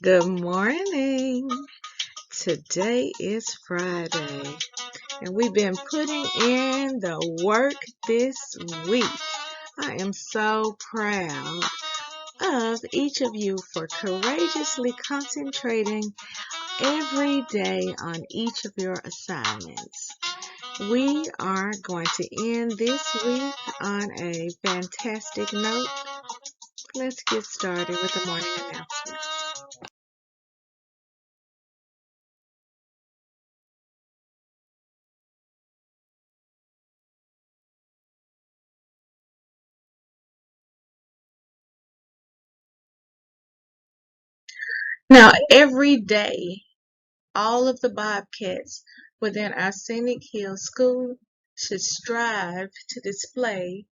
Good morning. Today is Friday, and we've been putting in the work this week. I am so proud of each of you for courageously concentrating every day on each of your assignments. We are going to end this week on a fantastic note. Let's get started with the morning announcement. Now, every day, all of the Bobcats within our Scenic Hills School should strive to display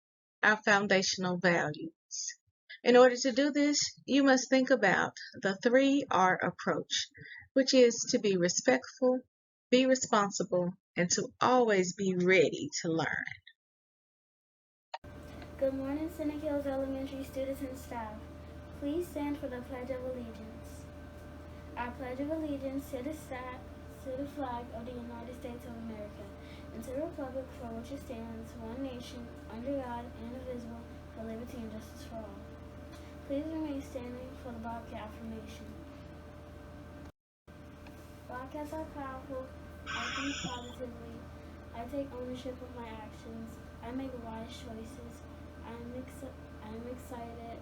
our foundational values. In order to do this, you must think about the 3R approach, which is to be respectful, be responsible, and to always be ready to learn. Good morning, Scenic Hills Elementary students and staff. Please stand for the Pledge of Allegiance. I pledge of allegiance to the flag of the United States of America and to the republic for which it stands, one nation, under God, indivisible, for liberty and justice for all. Please remain standing for the Bobcat affirmation. Bobcats are powerful. I think positively. I take ownership of my actions. I make wise choices. I'm excited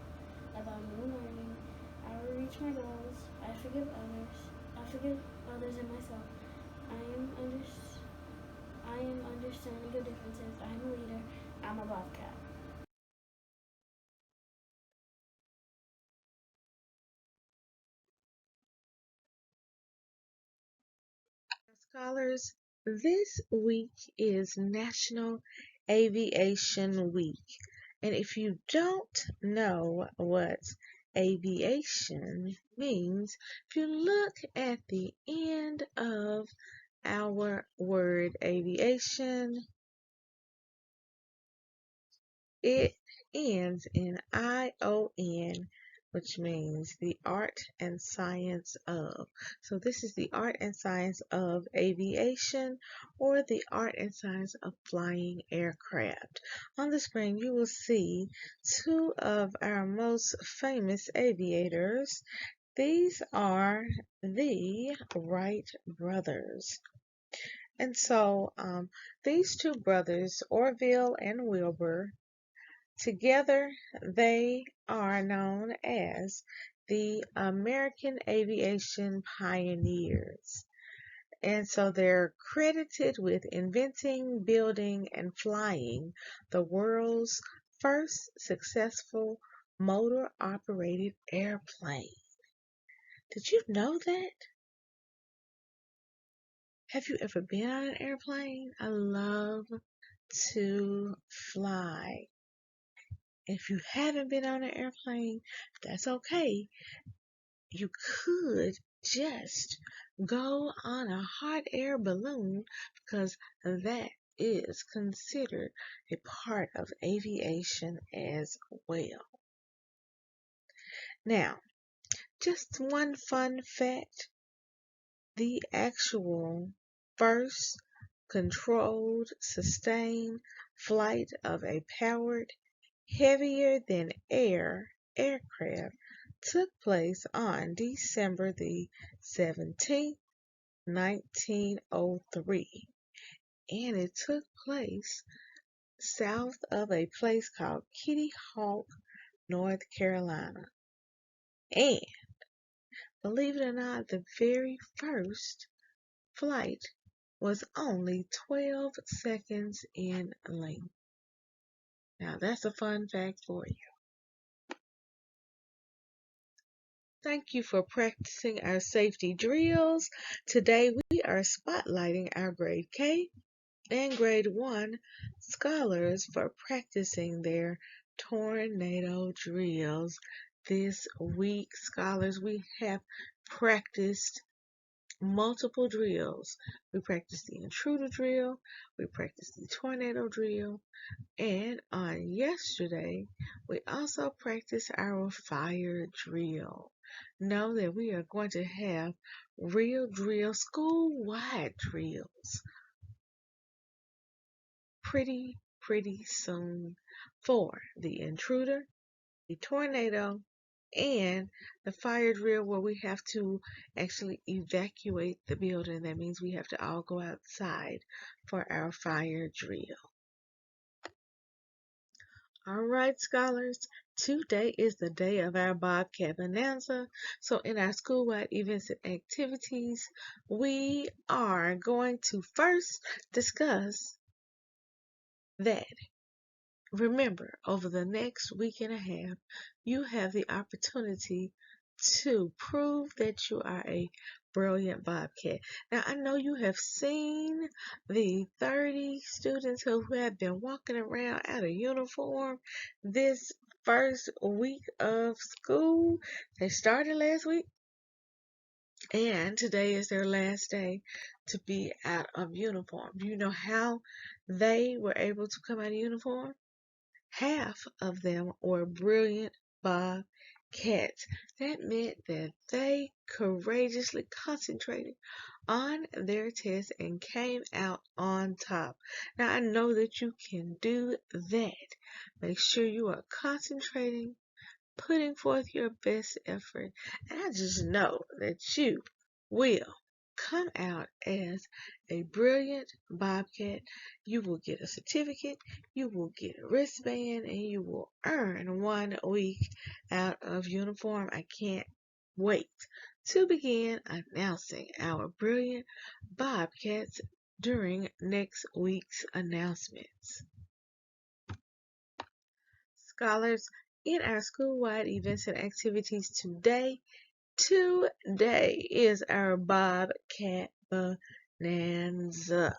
about new learning. I will reach my goals. I forgive others. I forgive others and myself. I am understanding the differences. I'm a leader. I'm a Bobcat. Scholars, this week is National Aviation Week. And if you don't know what aviation means, if you look at the end of our word aviation, it ends in ION, which means the art and science of. So this is the art and science of aviation, or the art and science of flying aircraft. On the screen you will see two of our most famous aviators. These are the Wright brothers. And so these two brothers, Orville and Wilbur, together, they are known as the American aviation pioneers. And so they're credited with inventing, building, and flying the world's first successful motor operated airplane. Did you know that? Have you ever been on an airplane? I love to fly. If you haven't been on an airplane, that's okay. You could just go on a hot air balloon because that is considered a part of aviation as well. Now, just one fun fact, the actual first controlled, sustained flight of a powered, heavier than air aircraft took place on December the 17th, 1903, and it took place south of a place called Kitty Hawk, North Carolina. And believe it or not, the very first flight was only 12 seconds in length. Now that's a fun fact for you. Thank you for practicing our safety drills. Today we are spotlighting our grade K and grade 1 scholars for practicing their tornado drills. This week, scholars, we have practiced multiple drills. We practiced the intruder drill, we practiced the tornado drill, and on yesterday, we also practiced our fire drill. know that we are going to have real drill, school-wide drills pretty soon for the intruder, the tornado, and the fire drill where we have to actually evacuate the building. That means we have to all go outside for our fire drill. All right, scholars, today is the day of our Bobcat Bonanza. So in our school-wide events and activities, we are going to first discuss that. Remember, over the next week and a half, you have the opportunity to prove that you are a brilliant Bobcat. Now, I know you have seen the 30 students who have been walking around out of uniform this first week of school. They started last week, and today is their last day to be out of uniform. Do you know how they were able to come out of uniform? Half of them were brilliant Bobcats. That meant that they courageously concentrated on their test and came out on top. Now, I know that you can do that. Make sure you are concentrating, putting forth your best effort, and I just know that you will come out as a brilliant Bobcat. You will get a certificate, you will get a wristband, and you will earn 1 week out of uniform. I can't wait to begin announcing our brilliant Bobcats during next week's announcements. Scholars, in our school-wide events and activities today is our Bobcat Bonanza.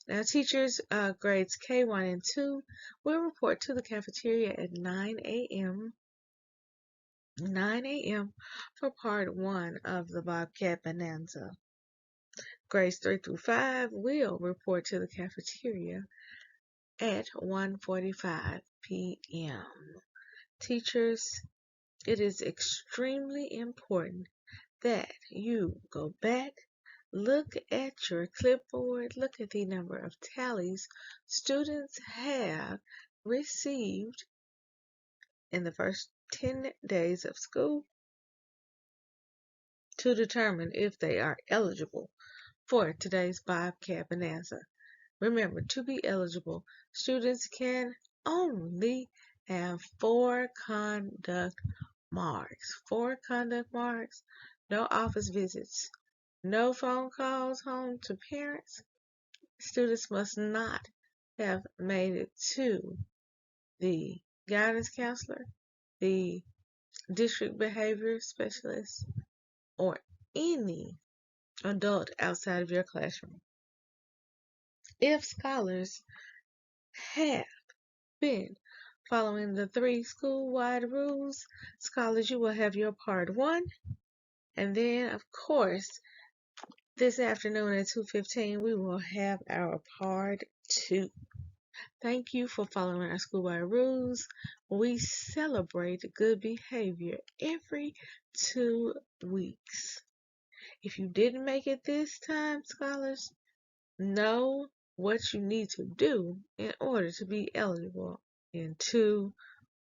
Now, teachers grades K1 and 2 will report to the cafeteria at 9 a.m. for part 1 of the Bobcat Bonanza. Grades 3 through 5 will report to the cafeteria at 1:45 p.m. Teachers, it is extremely important that you go back, look at your clipboard, look at the number of tallies students have received in the first 10 days of school to determine if they are eligible for today's Bobcat Bonanza. Remember, to be eligible, students can only have 4 conduct marks. 4 conduct marks, no office visits, no phone calls home to parents. Students must not have made it to the guidance counselor, the district behavior specialist, or any adult outside of your classroom. If scholars have been following the 3 school-wide rules, scholars, you will have your part 1, and then, of course, this afternoon at 2:15, we will have our part 2. Thank you for following our school-wide rules. We celebrate good behavior every 2 weeks. If you didn't make it this time, scholars, know what you need to do in order to be eligible in 2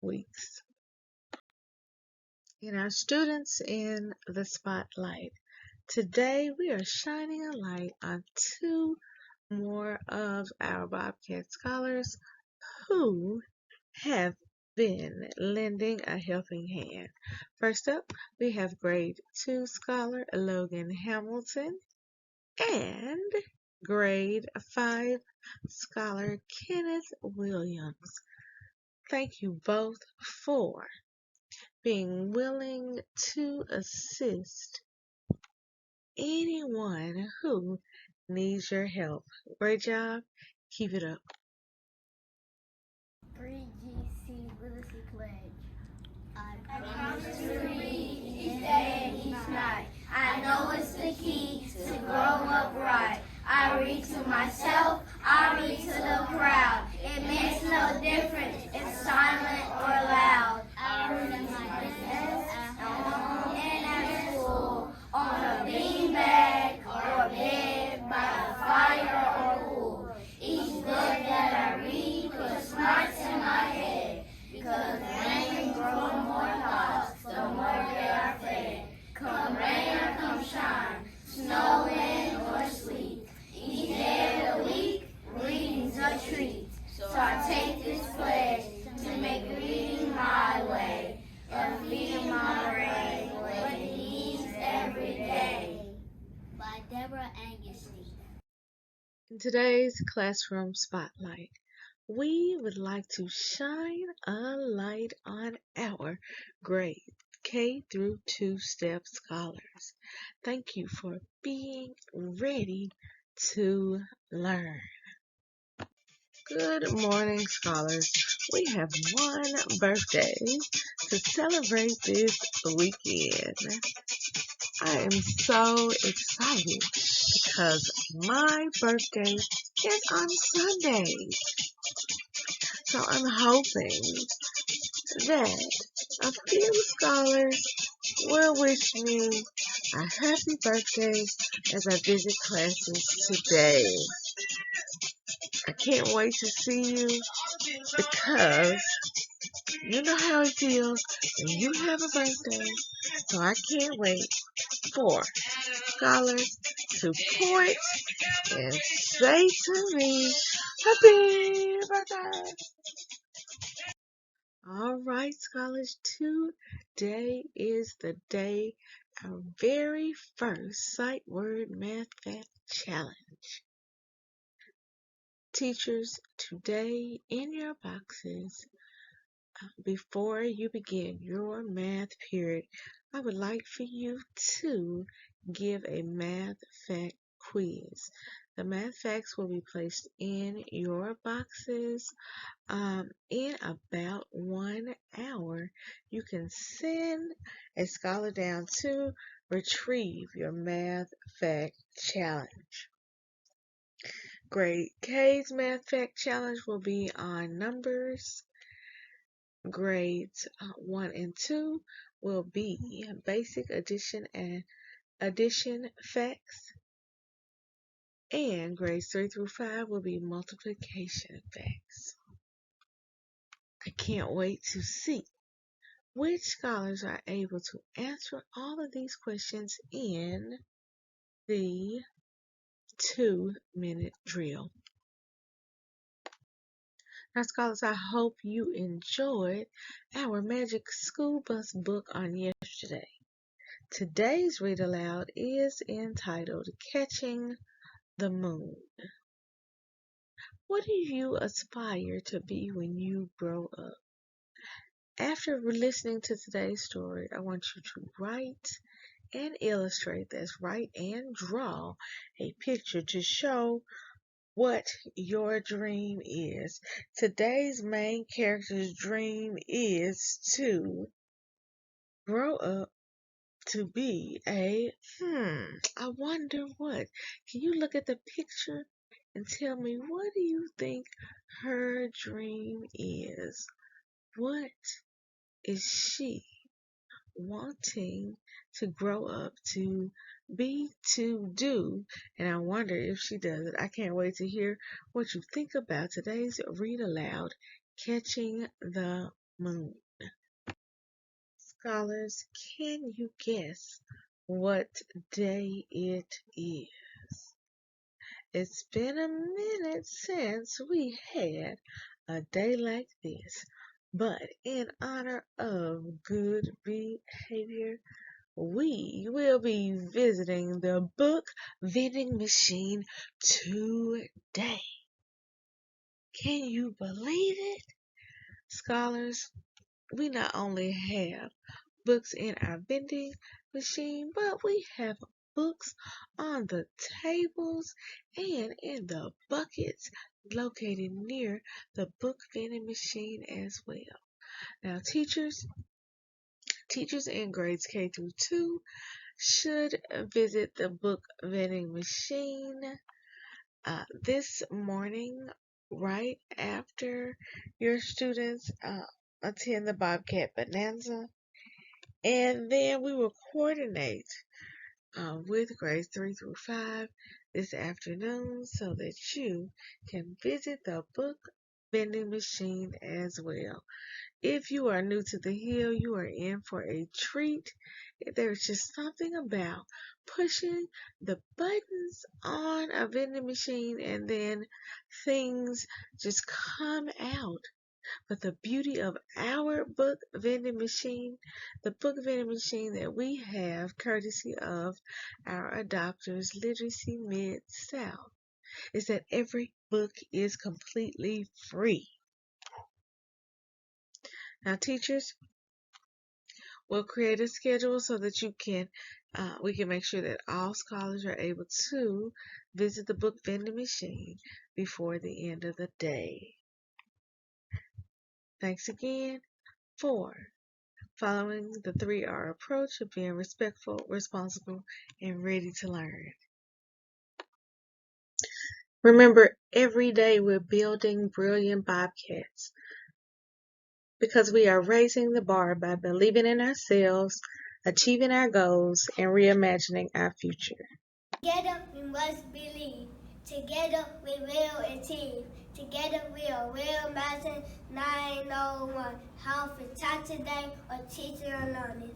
weeks. In our students in the spotlight, today we are shining a light on 2 more of our Bobcat scholars who have been lending a helping hand. First up, we have grade 2 scholar Logan Hamilton and grade 5 scholar Kenneth Williams. Thank you both for being willing to assist anyone who needs your help. Great job. Keep it up. 3GC Literacy Pledge. I promise to read each day and each night. I know it's the key to growing up right. I read to myself, I read to the crowd. It makes no difference if silent or loud. I read my best at home In today's classroom spotlight, we would like to shine a light on our grade K through 2 step scholars. Thank you for being ready to learn. Good morning, scholars. We have one birthday to celebrate this weekend. I am so excited because my birthday is on Sunday. So I'm hoping that a few scholars will wish me a happy birthday as I visit classes today. I can't wait to see you because you know how it feels when you have a birthday. So I can't wait for scholars to point and say to me, happy birthday. All right, scholars, today is the day, our very first sight word math fact challenge. Teachers, today in your boxes, before you begin your math period, I would like for you to give a math fact quiz. The math facts will be placed in your boxes in about 1 hour. You can send a scholar down to retrieve your math fact challenge. Grade K's math fact challenge will be on numbers. Grades 1 and 2 will be basic addition and addition facts. And grades 3 through 5 will be multiplication facts. I can't wait to see which scholars are able to answer all of these questions in the 2-minute drill. Now, scholars, I hope you enjoyed our Magic School Bus book on yesterday. Today's read aloud is entitled Catching the Moon. What do you aspire to be when you grow up? After listening to today's story, I want you to write and illustrate, that's write and draw a picture to show what your dream is. Today's main character's dream is to grow up to be I wonder what. Can you look at the picture and tell me, what do you think her dream is? What is she wanting to grow up to be, to do? And I wonder if she does it. I can't wait to hear what you think about today's read aloud, Catching the Moon. Scholars, can you guess what day it is? It's been a minute since we had a day like this, but in honor of good behavior, we will be visiting the book vending machine today. Can you believe it? Scholars, we not only have books in our vending machine, but we have books on the tables and in the buckets located near the book vending machine as well. Now, teachers in grades K through 2 should visit the book vending machine this morning, right after your students attend the Bobcat Bonanza. And then we will coordinate with grades 3 through 5 this afternoon so that you can visit the book vending machine as well. If you are new to the Hill, you are in for a treat. There's just something about pushing the buttons on a vending machine and then things just come out. But the beauty of our book vending machine, the book vending machine that we have courtesy of our adopters, Literacy Mid-South, is that every book is completely free. Now, teachers, we'll create a schedule so that we can make sure that all scholars are able to visit the book vending machine before the end of the day. Thanks again for following the 3R approach of being respectful, responsible, and ready to learn. Remember, every day we're building brilliant Bobcats because we are raising the bar by believing in ourselves, achieving our goals, and reimagining our future. Together we must believe. Together we will achieve. Together we are Will Mountain 901. How for taught today or teacher or learning.